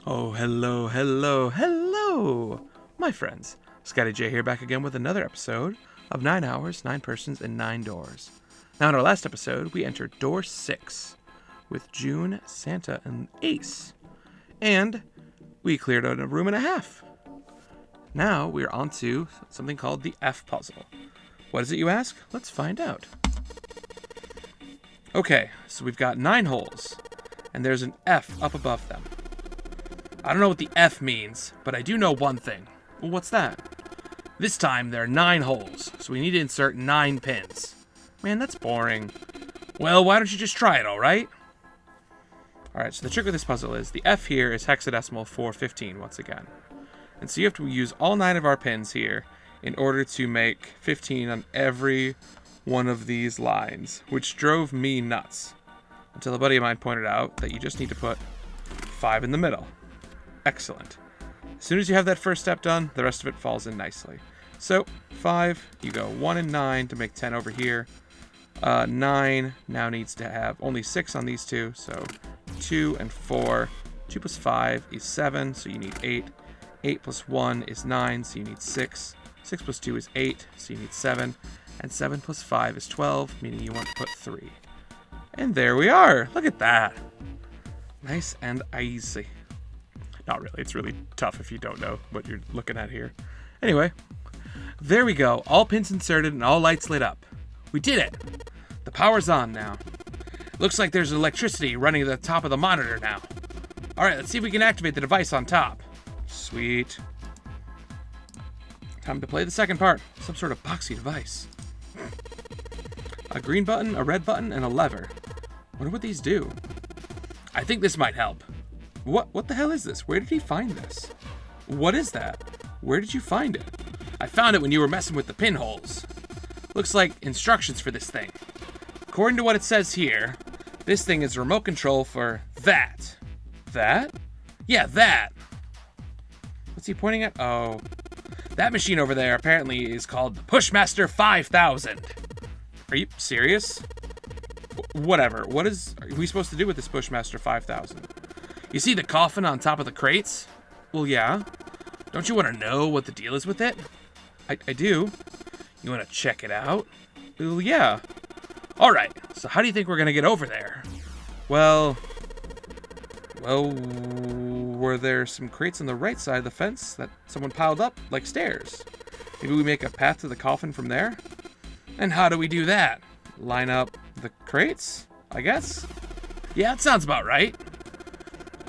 Oh, hello, hello, hello, my friends. Scotty J here, back again with another episode of 9 Hours, 9 Persons, and 9 Doors. Now, in our last episode, we entered Door 6 with June, Santa, and Ace. And we cleared out a room and a half. Now, we're on to something called the F puzzle. What is it, you ask? Let's find out. Okay, so we've got 9 holes, and there's an F up above them. I don't know what the F means, but I do know one thing. Well, what's that? This time there are 9 holes, so we need to insert 9 pins. Man, that's boring. Well, why don't you just try it, alright? Alright, so the trick with this puzzle is the F here is hexadecimal for 15 once again. And so you have to use all 9 of our pins here in order to make 15 on every one of these lines, which drove me nuts. Until a buddy of mine pointed out that you just need to put 5 in the middle. Excellent. As soon as you have that first step done, the rest of it falls in nicely. So, 5, you go 1 and 9 to make 10 over here. 9 now needs to have only 6 on these two, so 2 and 4. 2 plus 5 is 7, so you need 8. 8 plus 1 is 9, so you need 6. 6 plus 2 is 8, so you need 7. And 7 plus 5 is 12, meaning you want to put 3. And there we are. Look at that. Nice and easy. Not really. It's really tough if you don't know what you're looking at here. Anyway, there we go. All pins inserted and all lights lit up. We did it. The power's on now. Looks like there's electricity running at the top of the monitor now. All right, let's see if we can activate the device on top. Sweet. Time to play the second part. Some sort of boxy device. A green button, a red button, and a lever. Wonder what these do. I think this might help. What the hell is this? Where did he find this? What is that? Where did you find it? I found it when you were messing with the pinholes. Looks like instructions for this thing. According to what it says here, this thing is remote control for that. That? Yeah, that. What's he pointing at? Oh. That machine over there apparently is called the Pushmaster 5000. Are you serious? Whatever. What are we supposed to do with this Pushmaster 5000? You see the coffin on top of the crates? Well, yeah. Don't you want to know what the deal is with it? I do. You want to check it out? Well, yeah. All right. So how do you think we're going to get over there? Well, were there some crates on the right side of the fence that someone piled up like stairs? Maybe we make a path to the coffin from there? And how do we do that? Line up the crates, I guess? Yeah, that sounds about right.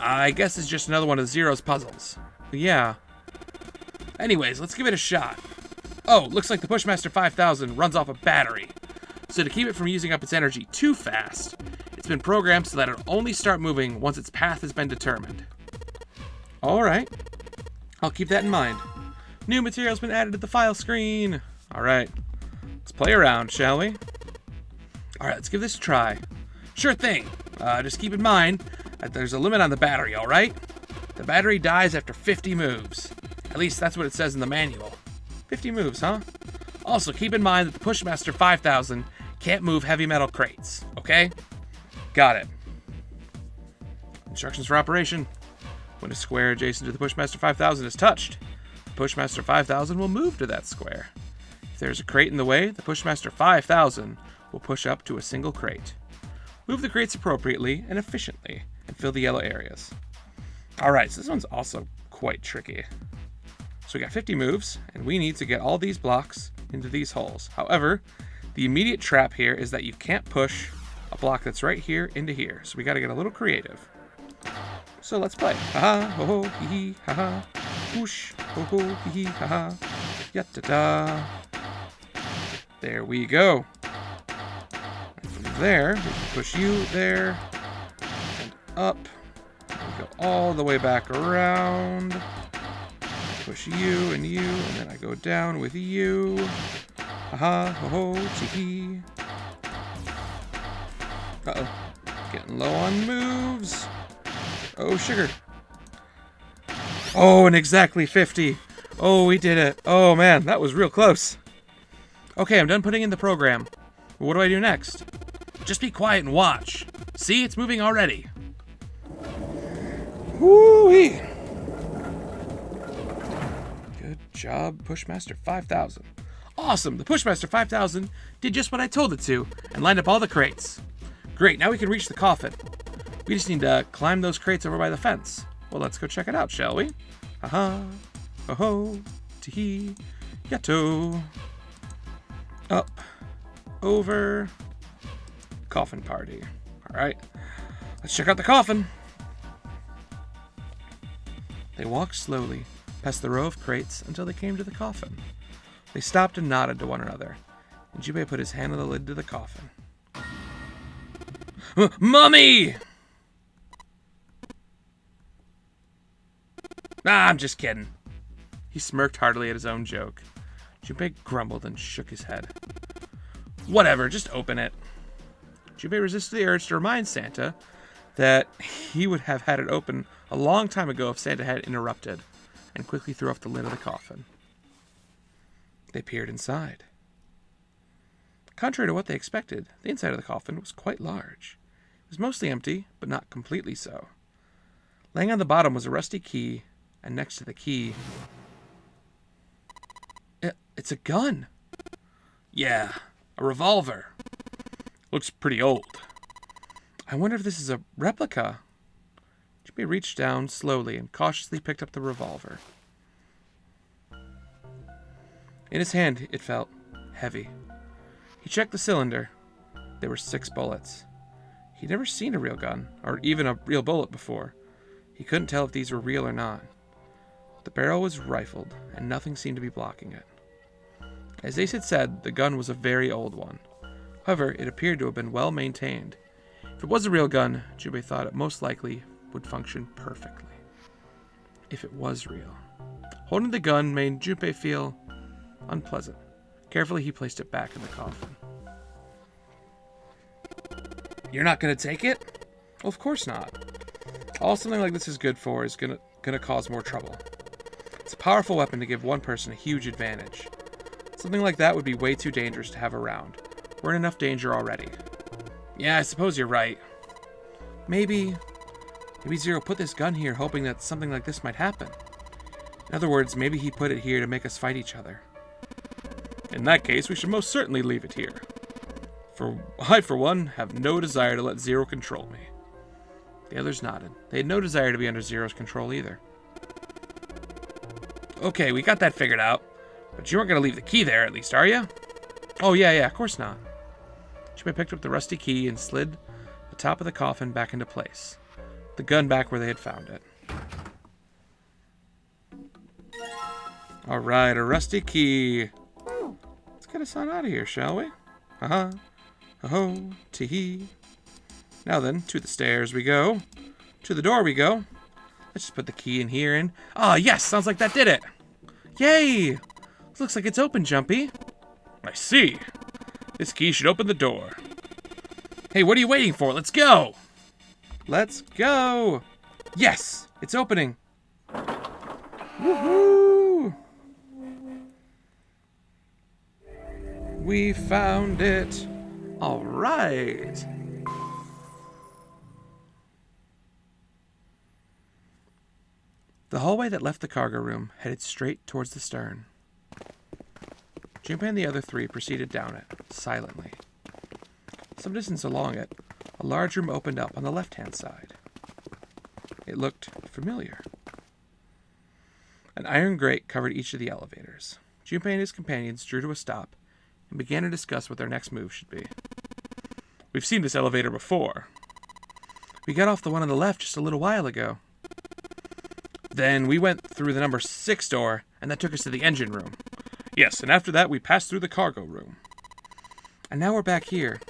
I guess it's just another one of Zero's puzzles. Yeah. Anyways, let's give it a shot. Oh, looks like the Pushmaster 5000 runs off a battery. So to keep it from using up its energy too fast, it's been programmed so that it'll only start moving once its path has been determined. Alright. I'll keep that in mind. New material's been added to the file screen. Alright. Let's play around, shall we? Alright, let's give this a try. Sure thing. Just keep in mind that there's a limit on the battery, alright? The battery dies after 50 moves. At least that's what it says in the manual. 50 moves, huh? Also, keep in mind that the Pushmaster 5000 can't move heavy metal crates, okay? Got it. Instructions for operation. When a square adjacent to the Pushmaster 5000 is touched, the Pushmaster 5000 will move to that square. If there's a crate in the way, the Pushmaster 5000 will push up to a single crate. Move the crates appropriately and efficiently, and fill the yellow areas. Alright, so this one's also quite tricky. So we got 50 moves, and we need to get all these blocks into these holes. However, the immediate trap here is that you can't push a block that's right here into here. So we gotta get a little creative. So let's play. Ha ha, ho ho, hee hee, ha ha. Whoosh, ho ho, hee hee, ha ha. Ya-da-da. There we go. And from there, we can push you there, and up. And we go all the way back around. Push you, and then I go down with you. Ha ho ho, tee. Uh-oh. Getting low on moves. Oh, sugar. Oh, and exactly 50. Oh, we did it. Oh, man, that was real close. Okay, I'm done putting in the program. What do I do next? Just be quiet and watch. See, it's moving already. Woo-wee. job, Pushmaster 5000. Awesome! The Pushmaster 5000 did just what I told it to and lined up all the crates. Great, now we can reach the coffin. We just need to climb those crates over by the fence. Well, let's go check it out, shall we? Aha, ho-ho, tee-hee, yato. Up, over, coffin party. All right, let's check out the coffin. They walked slowly past the row of crates until they came to the coffin. They stopped and nodded to one another, and Junpei put his hand on the lid to the coffin. Mummy! Ah, I'm just kidding. He smirked heartily at his own joke. Junpei grumbled and shook his head. Whatever, just open it. Junpei resisted the urge to remind Santa that he would have had it open a long time ago if Santa had interrupted, and quickly threw off the lid of the coffin. They peered inside. Contrary to what they expected, the inside of the coffin was quite large. It was mostly empty, but not completely so. Laying on the bottom was a rusty key, and next to the key... It's a gun! Yeah, a revolver. Looks pretty old. I wonder if this is a replica. Junpei reached down slowly and cautiously picked up the revolver. In his hand, it felt heavy. He checked the cylinder. There were 6 bullets. He'd never seen a real gun, or even a real bullet before. He couldn't tell if these were real or not. The barrel was rifled, and nothing seemed to be blocking it. As Ace had said, the gun was a very old one. However, it appeared to have been well maintained. If it was a real gun, Junpei thought it most likely would function perfectly. If it was real. Holding the gun made Junpei feel unpleasant. Carefully, he placed it back in the coffin. You're not going to take it? Well, of course not. All something like this is good for is going to cause more trouble. It's a powerful weapon to give one person a huge advantage. Something like that would be way too dangerous to have around. We're in enough danger already. Yeah, I suppose you're right. Maybe Zero put this gun here hoping that something like this might happen. In other words, maybe he put it here to make us fight each other. In that case, we should most certainly leave it here. I, for one, have no desire to let Zero control me. The others nodded. They had no desire to be under Zero's control either. Okay, we got that figured out. But you weren't going to leave the key there, at least, are you? Oh, yeah, of course not. Junpei picked up the rusty key and slid the top of the coffin back into place. The gun back where they had found it. Alright, a rusty key. Let's get us on out of here, shall we? Uh-huh. Ho-ho, tee-hee. Now then, to the stairs we go. To the door we go. Let's just put the key in here and... Ah, yes! Sounds like that did it! Yay! Looks like it's open, Jumpy. I see. This key should open the door. Hey, what are you waiting for? Let's go! Let's go! Yes! It's opening! Woohoo! We found it! Alright! The hallway that left the cargo room headed straight towards the stern. Junpei and the other 3 proceeded down it, silently. Some distance along it, a large room opened up on the left-hand side. It looked familiar. An iron grate covered each of the elevators. Junpei and his companions drew to a stop and began to discuss what their next move should be. We've seen this elevator before. We got off the one on the left just a little while ago. Then we went through the number 6 door, and that took us to the engine room. Yes, and after that we passed through the cargo room. And now we're back here.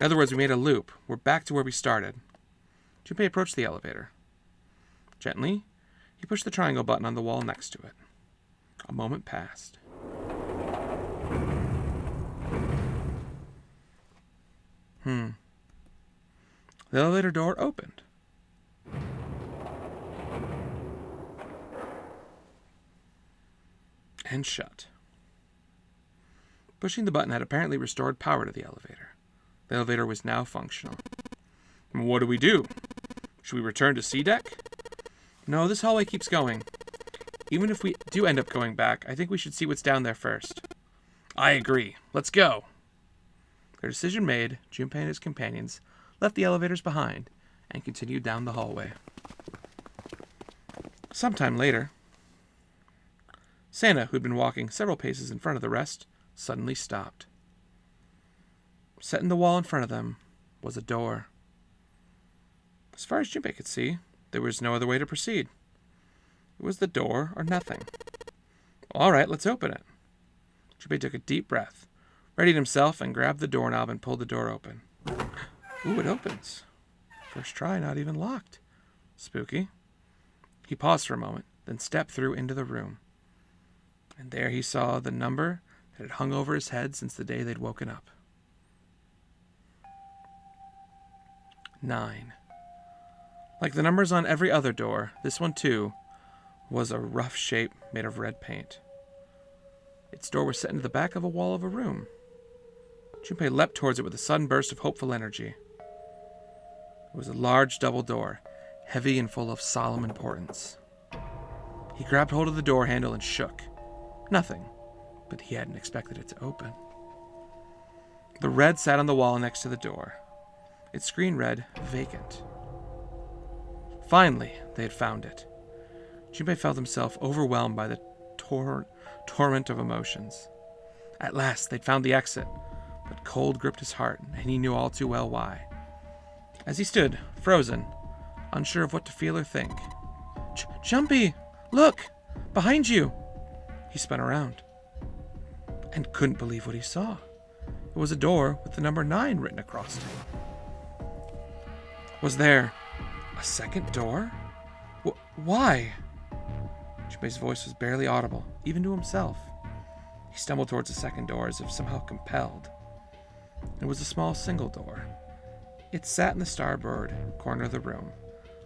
In other words, we made a loop. We're back to where we started. Junpei approached the elevator. Gently, he pushed the triangle button on the wall next to it. A moment passed. The elevator door opened. And shut. Pushing the button had apparently restored power to the elevator. The elevator was now functional. What do we do? Should we return to C deck? No, this hallway keeps going. Even if we do end up going back, I think we should see what's down there first. I agree. Let's go. Their decision made, Junpei and his companions left the elevators behind and continued down the hallway. Sometime later, Santa, who'd been walking several paces in front of the rest, suddenly stopped. Set in the wall in front of them was a door. As far as Junpei could see, there was no other way to proceed. It was the door or nothing. All right, let's open it. Junpei took a deep breath, readied himself, and grabbed the doorknob and pulled the door open. Ooh, it opens. First try, not even locked. Spooky. He paused for a moment, then stepped through into the room. And there he saw the number that had hung over his head since the day they'd woken up. 9. Like the numbers on every other door, this one too was a rough shape made of red paint. Its door was set into the back of a wall of a room. Junpei leapt towards it with a sudden burst of hopeful energy. It was a large double door, heavy and full of solemn importance. He grabbed hold of the door handle and shook. Nothing, but he hadn't expected it to open. The red sat on the wall next to the door. Its screen read, vacant. Finally, they had found it. Junpei felt himself overwhelmed by the torrent of emotions. At last, they'd found the exit, but cold gripped his heart, and he knew all too well why. As he stood, frozen, unsure of what to feel or think. Junpei, look! Behind you! He spun around, and couldn't believe what he saw. It was a door with the number 9 written across it. Was there a second door? Why? Junpei's voice was barely audible, even to himself. He stumbled towards the second door as if somehow compelled. It was a small single door. It sat in the starboard corner of the room,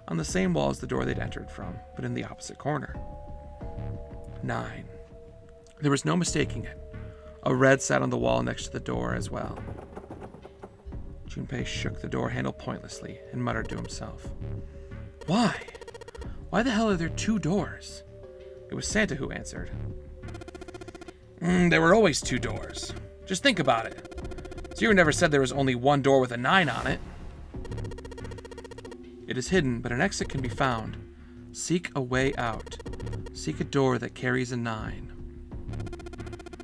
on the same wall as the door they'd entered from, but in the opposite corner. 9. There was no mistaking it. A red sat on the wall next to the door as well. Junpei shook the door handle pointlessly and muttered to himself. Why? Why the hell are there 2 doors? It was Santa who answered. There were always 2 doors. Just think about it. Zero never said there was only one door with a 9 on it. It is hidden, but an exit can be found. Seek a way out. Seek a door that carries a 9.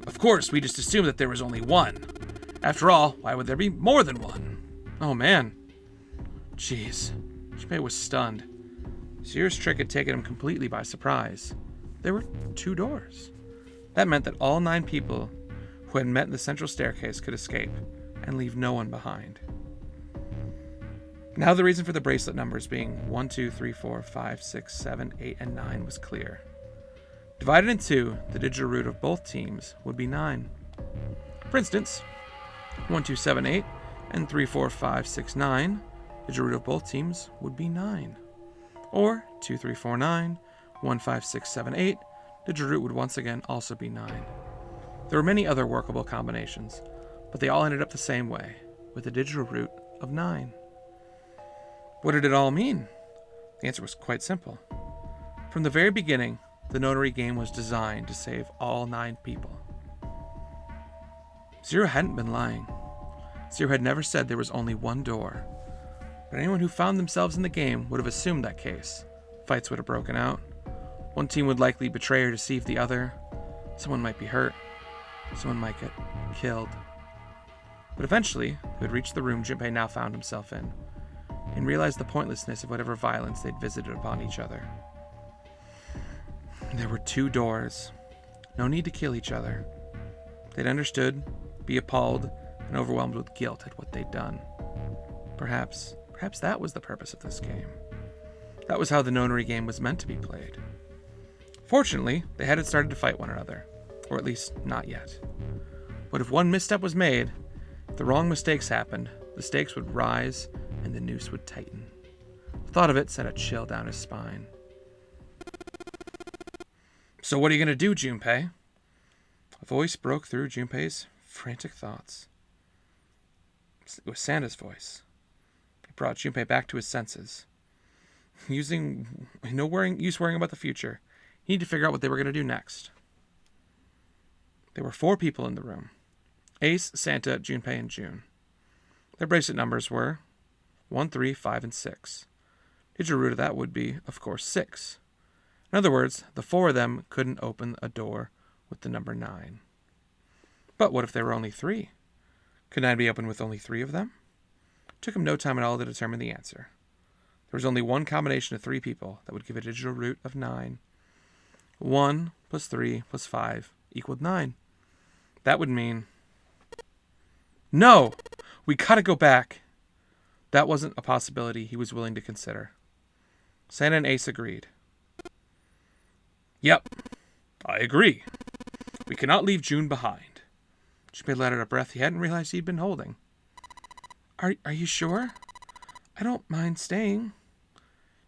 Of course, we just assumed that there was only one. After all, why would there be more than one? Oh man. Jeez. Junpei was stunned. Zero's trick had taken him completely by surprise. There were 2 doors. That meant that all 9 people who had met in the central staircase could escape and leave no one behind. Now the reason for the bracelet numbers being 1, 2, 3, 4, 5, 6, 7, 8, and 9 was clear. Divided in 2, the digital root of both teams would be 9. For instance, 1, 2, 7, 8, and 3, 4, 5, 6, 9, the digital root of both teams would be 9. Or 2, 3, 4, 9, 1, 5, 6, 7, 8, the digital root would once again also be 9. There were many other workable combinations, but they all ended up the same way, with a digital root of 9. What did it all mean? The answer was quite simple. From the very beginning, the notary game was designed to save all 9 people. Zero hadn't been lying. Zero had never said there was only one door. But anyone who found themselves in the game would have assumed that case. Fights would have broken out. One team would likely betray or deceive the other. Someone might be hurt. Someone might get killed. But eventually, they would reach the room Junpei now found himself in, and realize the pointlessness of whatever violence they'd visited upon each other. There were 2 doors. No need to kill each other. They'd understood, be appalled, and overwhelmed with guilt at what they'd done. Perhaps that was the purpose of this game. That was how the notary game was meant to be played. Fortunately, they hadn't started to fight one another, or at least not yet. But if one misstep was made, if the wrong mistakes happened, the stakes would rise and the noose would tighten. The thought of it sent a chill down his spine. So what are you going to do, Junpei? A voice broke through Junpei's frantic thoughts. It was Santa's voice. It brought Junpei back to his senses. No use worrying about the future. He needed to figure out what they were going to do next. There were 4 people in the room. Ace, Santa, Junpei, and June. Their bracelet numbers were 1, 3, 5, and 6. Digital root of that would be, of course, 6. In other words, the 4 of them couldn't open a door with the number 9. But what if there were only 3? Could 9 be opened with only 3 of them? It took him no time at all to determine the answer. There was only one combination of 3 people that would give a digital root of 9. 1 plus 3 plus 5 equaled 9. That would mean... No! We gotta go back. That wasn't a possibility he was willing to consider. Santa and Ace agreed. Yep, I agree. We cannot leave June behind. Junpei let out a breath he hadn't realized he'd been holding. Are you sure? I don't mind staying.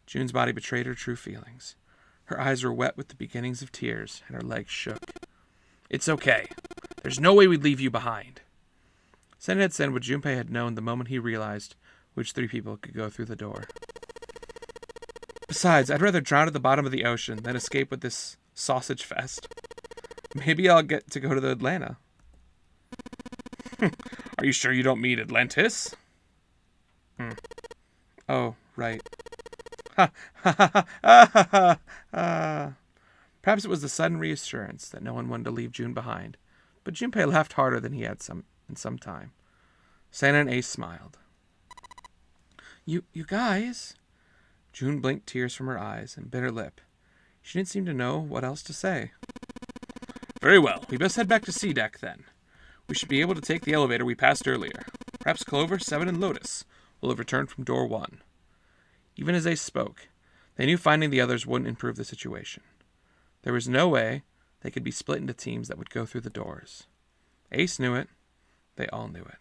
June's body betrayed her true feelings. Her eyes were wet with the beginnings of tears, and her legs shook. It's okay. There's no way we'd leave you behind. Santa had said what Junpei had known the moment he realized which 3 people could go through the door. Besides, I'd rather drown at the bottom of the ocean than escape with this sausage fest. Maybe I'll get to go to the Atlanta. Are you sure you don't mean Atlantis? Oh, right. Perhaps it was the sudden reassurance that no one wanted to leave June behind, but Junpei laughed harder than he had in some time. Santa and Ace smiled. You guys... June blinked tears from her eyes and bit her lip. She didn't seem to know what else to say. Very well. We best head back to C deck, then. We should be able to take the elevator we passed earlier. Perhaps Clover, Seven, and Lotus will have returned from door 1. Even as Ace spoke, they knew finding the others wouldn't improve the situation. There was no way they could be split into teams that would go through the doors. Ace knew it. They all knew it.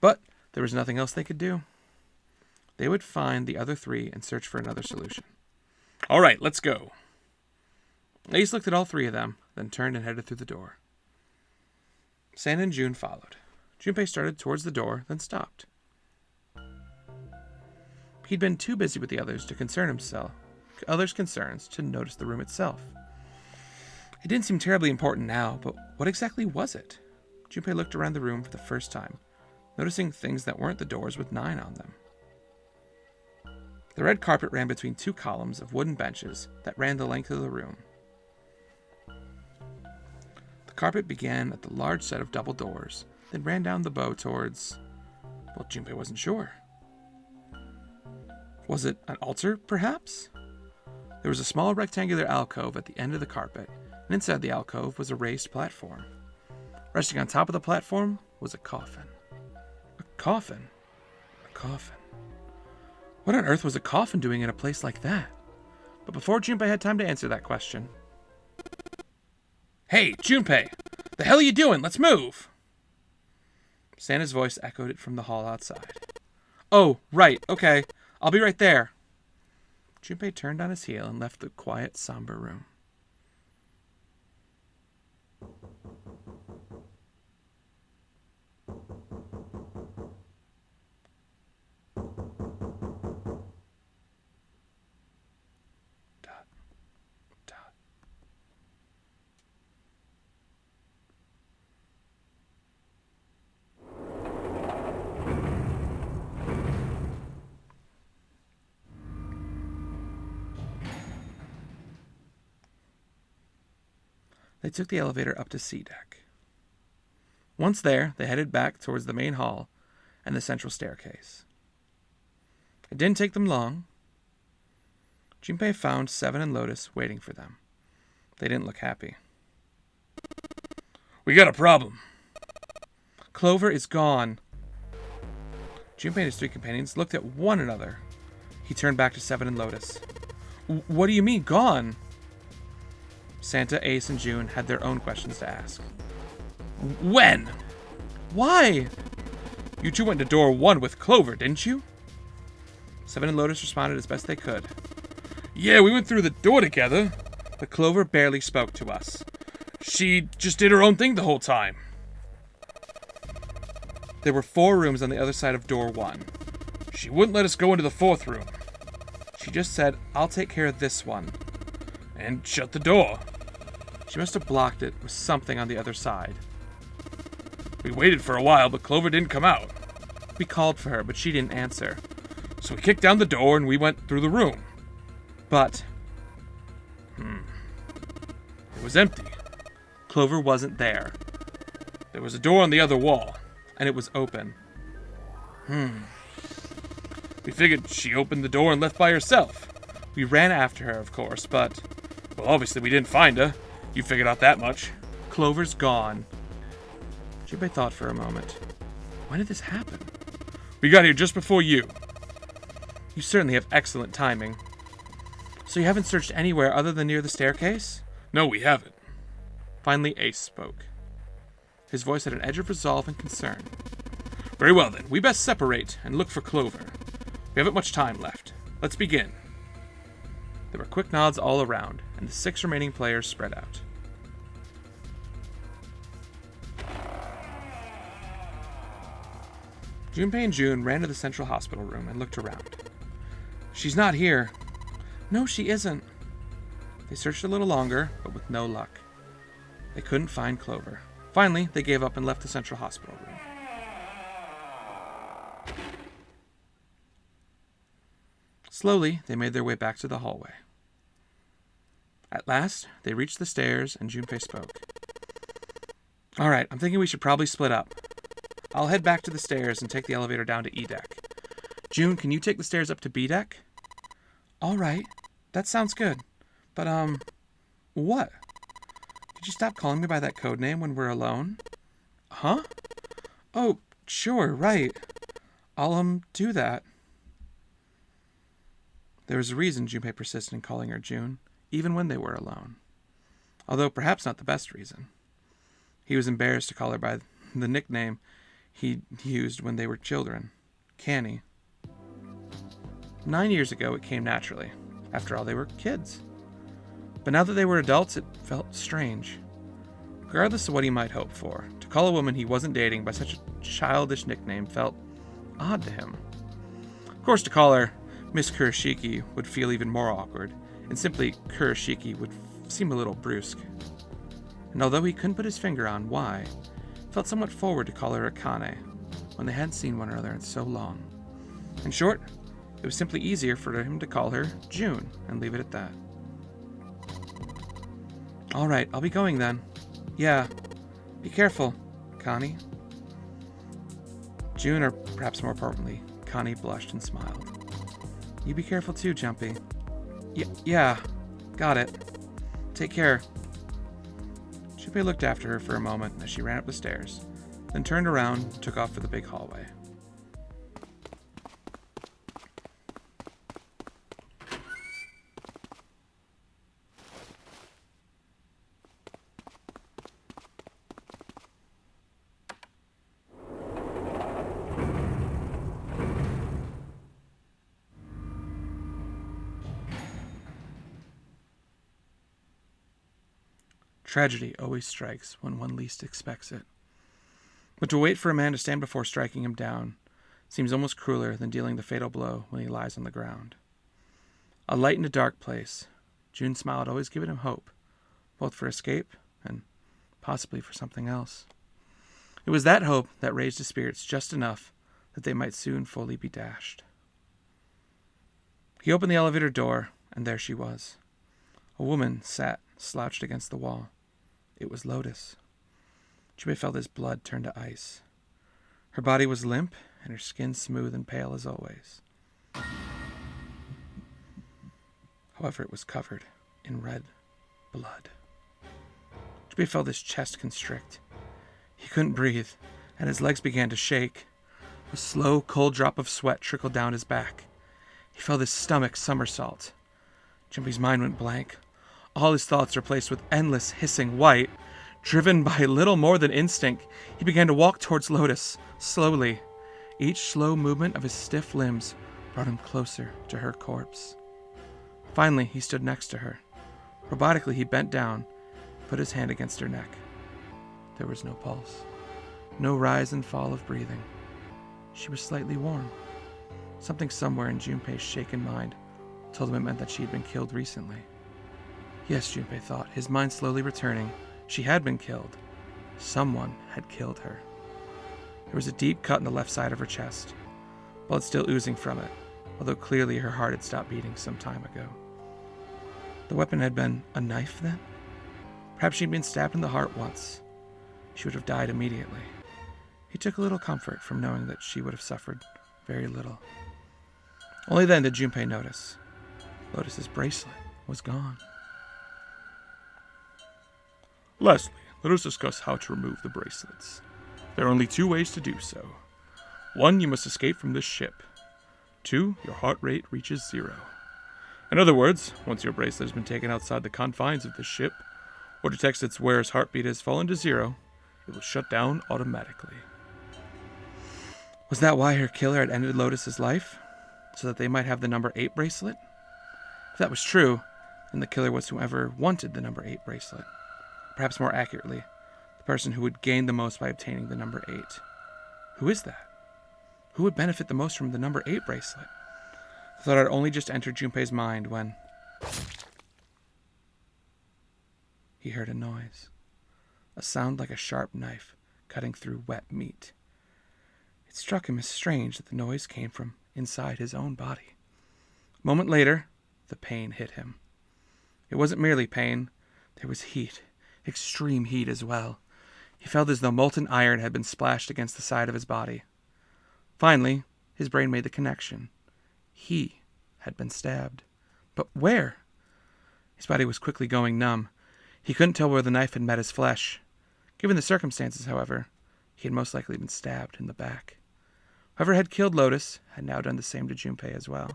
But there was nothing else they could do. They would find the other 3 and search for another solution. All right, let's go. Ace looked at all 3 of them, then turned and headed through the door. Santa and June followed. Junpei started towards the door, then stopped. He'd been too busy with the others to concern himself, others' concerns, to notice the room itself. It didn't seem terribly important now, but what exactly was it? Junpei looked around the room for the first time, noticing things that weren't the doors with 9 on them. The red carpet ran between 2 columns of wooden benches that ran the length of the room. The carpet began at the large set of double doors, then ran down the bow towards... Well, Junpei wasn't sure. Was it an altar, perhaps? There was a small rectangular alcove at the end of the carpet, and inside the alcove was a raised platform. Resting on top of the platform was a coffin. A coffin? A coffin. What on earth was a coffin doing in a place like that? But before Junpei had time to answer that question... Hey, Junpei! The hell are you doing? Let's move! Santa's voice echoed it from the hall outside. Oh, right, okay. I'll be right there. Junpei turned on his heel and left the quiet, somber room. They took the elevator up to C deck. Once there, they headed back towards the main hall and the central staircase. It didn't take them long. Junpei found Seven and Lotus waiting for them. They didn't look happy. We got a problem. Clover is gone. Junpei and his 3 companions looked at one another. He turned back to Seven and Lotus. What do you mean, gone? Santa, Ace, and June had their own questions to ask. When? Why? You 2 went to door 1 with Clover, didn't you? Seven and Lotus responded as best they could. Yeah, we went through the door together, but Clover barely spoke to us. She just did her own thing the whole time. There were 4 rooms on the other side of door 1. She wouldn't let us go into the 4th room. She just said, I'll take care of this one. and shut the door. She must have blocked it with something on the other side. We waited for a while, but Clover didn't come out. We called for her, but she didn't answer. So we kicked down the door and we went through the room. But... it was empty. Clover wasn't there. There was a door on the other wall, and it was open. We figured she opened the door and left by herself. We ran after her, of course, but... well, obviously we didn't find her. You figured out that much. Clover's gone. Junpei thought for a moment. When did this happen? We got here just before you. You certainly have excellent timing. So you haven't searched anywhere other than near the staircase? No, we haven't. Finally, Ace spoke. His voice had an edge of resolve and concern. Very well, then. We best separate and look for Clover. We haven't much time left. Let's begin. There were quick nods all around, and the 6 remaining players spread out. Junpei and June ran to the central hospital room and looked around. She's not here. No, she isn't. They searched a little longer, but with no luck. They couldn't find Clover. Finally, they gave up and left the central hospital room. Slowly, they made their way back to the hallway. At last, they reached the stairs, and Junpei spoke. All right, I'm thinking we should probably split up. I'll head back to the stairs and take the elevator down to E deck. June, can you take the stairs up to B deck? All right, that sounds good. But, what? Could you stop calling me by that code name when we're alone? Huh? Oh, sure, right. I'll, do that. There was a reason Junpei persisted in calling her June, even when they were alone. Although perhaps not the best reason. He was embarrassed to call her by the nickname he used when they were children, Canny. 9 years ago, it came naturally. After all, they were kids. But now that they were adults, it felt strange. Regardless of what he might hope for, to call a woman he wasn't dating by such a childish nickname felt odd to him. Of course, to call her Miss Kurashiki would feel even more awkward, and simply Kurashiki would seem a little brusque. And although he couldn't put his finger on why, he felt somewhat forward to call her Akane, when they hadn't seen one another in so long. In short, it was simply easier for him to call her June, and leave it at that. All right, I'll be going then. Yeah, be careful, Connie. June, or perhaps more importantly, Connie blushed and smiled. You be careful too, Jumpy. Yeah, got it. Take care. Junpei looked after her for a moment as she ran up the stairs, then turned around and took off for the big hallway. Tragedy always strikes when one least expects it. But to wait for a man to stand before striking him down seems almost crueler than dealing the fatal blow when he lies on the ground. A light in a dark place, June's smile had always given him hope, both for escape and possibly for something else. It was that hope that raised his spirits just enough that they might soon fully be dashed. He opened the elevator door, and there she was. A woman sat slouched against the wall. It was Lotus. Junpei felt his blood turn to ice. Her body was limp, and her skin smooth and pale as always. However, it was covered in red blood. Junpei felt his chest constrict. He couldn't breathe, and his legs began to shake. A slow, cold drop of sweat trickled down his back. He felt his stomach somersault. Junpei's mind went blank. All his thoughts replaced with endless, hissing white. Driven by little more than instinct, he began to walk towards Lotus, slowly. Each slow movement of his stiff limbs brought him closer to her corpse. Finally, he stood next to her. Robotically, he bent down, put his hand against her neck. There was no pulse, no rise and fall of breathing. She was slightly warm. Something somewhere in Junpei's shaken mind told him it meant that she had been killed recently. Yes, Junpei thought, his mind slowly returning. She had been killed. Someone had killed her. There was a deep cut in the left side of her chest, blood still oozing from it, although clearly her heart had stopped beating some time ago. The weapon had been a knife, then? Perhaps she'd been stabbed in the heart once. She would have died immediately. He took a little comfort from knowing that she would have suffered very little. Only then did Junpei notice. Lotus's bracelet was gone. Lastly, let us discuss how to remove the bracelets. There are only 2 ways to do so. 1, you must escape from this ship. 2, your heart rate reaches 0. In other words, once your bracelet has been taken outside the confines of this ship, or detects its wearer's heartbeat has fallen to 0, it will shut down automatically. Was that why her killer had ended Lotus's life? So that they might have the number 8 bracelet? If that was true, then the killer was whoever wanted the number 8 bracelet. Perhaps more accurately, the person who would gain the most by obtaining the number 8. Who is that? Who would benefit the most from the number 8 bracelet? The thought had only just entered Junpei's mind when he heard a noise. A sound like a sharp knife cutting through wet meat. It struck him as strange that the noise came from inside his own body. A moment later, the pain hit him. It wasn't merely pain. There was heat. Extreme heat as well. He felt as though molten iron had been splashed against the side of his body. Finally, his brain made the connection. He had been stabbed. But where? His body was quickly going numb. He couldn't tell where the knife had met his flesh. Given the circumstances, however, he had most likely been stabbed in the back. Whoever had killed Lotus had now done the same to Junpei as well.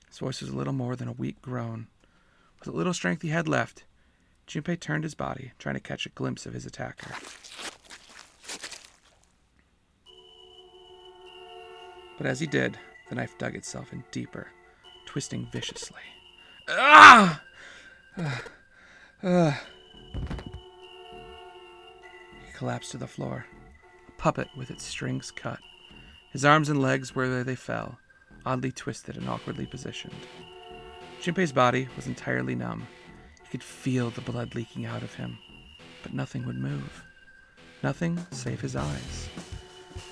His voice was a little more than a weak groan. With the little strength he had left, Junpei turned his body, trying to catch a glimpse of his attacker. But as he did, the knife dug itself in deeper, twisting viciously. Ah! He collapsed to the floor, a puppet with its strings cut. His arms and legs were where they fell, oddly twisted and awkwardly positioned. Junpei's body was entirely numb. He could feel the blood leaking out of him, but nothing would move. Nothing save his eyes.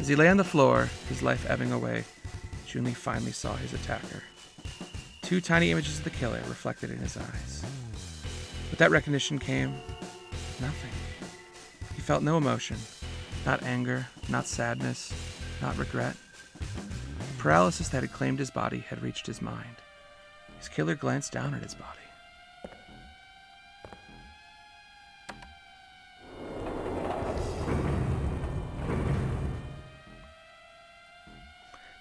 As he lay on the floor, his life ebbing away, Junli finally saw his attacker. 2 tiny images of the killer reflected in his eyes. With that recognition came nothing. He felt no emotion, not anger, not sadness, not regret. The paralysis that had claimed his body had reached his mind. His killer glanced down at his body.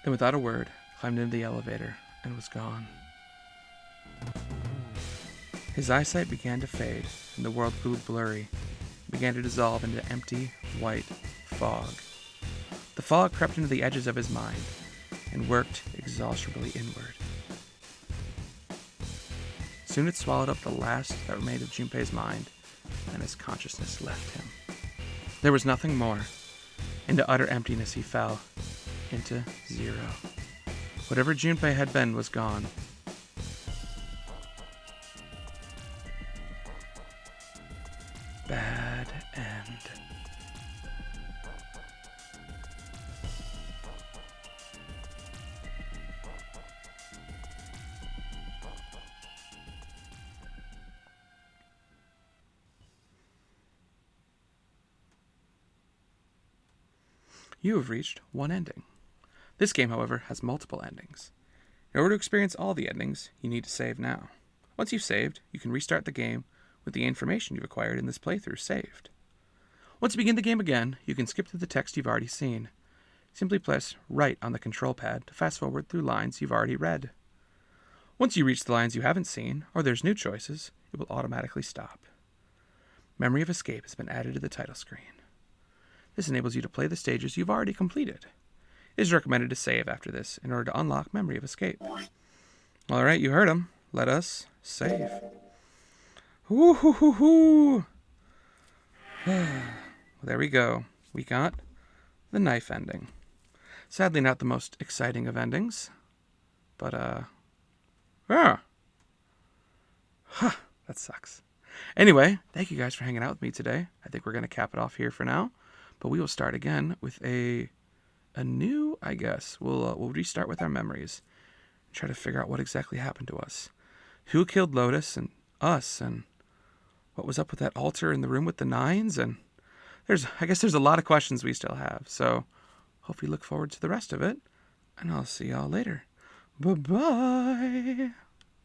Then without a word, climbed into the elevator and was gone. His eyesight began to fade, and the world grew blurry, and began to dissolve into empty, white fog. The fog crept into the edges of his mind, and worked exhaustively inward. Soon it swallowed up the last that remained of Junpei's mind, and his consciousness left him. There was nothing more. Into utter emptiness he fell, into 0. Whatever Junpei had been was gone. Bad end. You have reached one ending. This game, however, has multiple endings. In order to experience all the endings, you need to save now. Once you've saved, you can restart the game with the information you've acquired in this playthrough saved. Once you begin the game again, you can skip through the text you've already seen. Simply press right on the control pad to fast forward through lines you've already read. Once you reach the lines you haven't seen, or there's new choices, it will automatically stop. Memory of Escape has been added to the title screen. This enables you to play the stages you've already completed. It is recommended to save after this in order to unlock Memory of Escape. Alright, you heard him. Let us save. Woo-hoo-hoo-hoo! Well, there we go. We got the knife ending. Sadly not the most exciting of endings. But, That sucks. Anyway, thank you guys for hanging out with me today. I think we're going to cap it off here for now. But we will start again with a new, I guess. We'll restart with our memories. Try to figure out what exactly happened to us. Who killed Lotus and us, and what was up with that altar in the room with the 9s, and I guess there's a lot of questions we still have. So hope you look forward to the rest of it, and I'll see y'all later. Bye-bye.